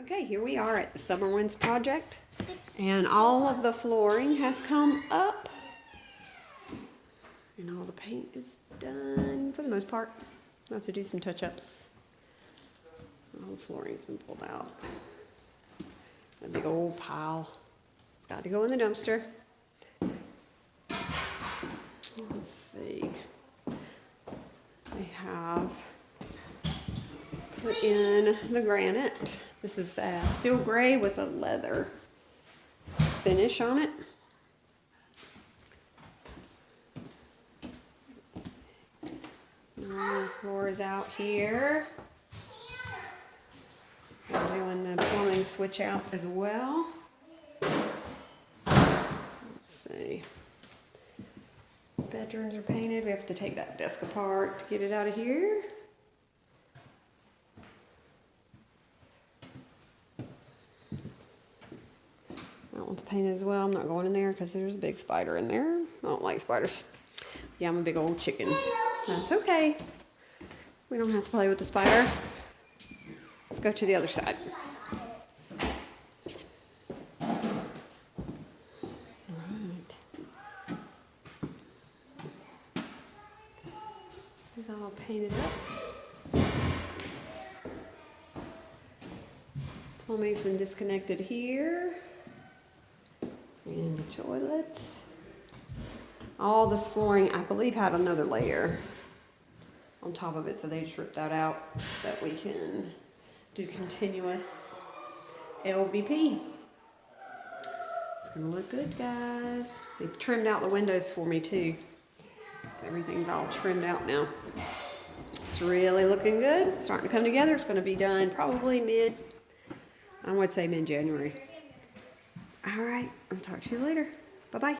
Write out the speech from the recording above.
Okay, here we are at the Summer Winds project, and all of the flooring has come up, and all the paint is done for the most part. We'll have to do some touch-ups. All the flooring's been pulled out. A big old pile. It's got to go in the dumpster. Let's see. They have put in the granite. This is steel gray with a leather finish on it. The floor is out here. I'm doing the plumbing switch out as well. Let's see. Bedrooms are painted. We have to take that desk apart to get it out of here. That one's painted as well. I'm not going in there because there's a big spider in there. I don't like spiders. Yeah, I'm a big old chicken. That's okay. We don't have to play with the spider. Let's go to the other side. Alright. It's all painted up. Plumbing's been disconnected here. And the toilets. All this flooring, I believe, had another layer on top of it, so they just ripped that out so that we can do continuous LVP. It's gonna look good, guys. They've trimmed out the windows for me too, so everything's all trimmed out now. It's really looking good. It's starting to come together. It's gonna be done probably I would say mid-January. All right, I'll talk to you later. Bye-bye.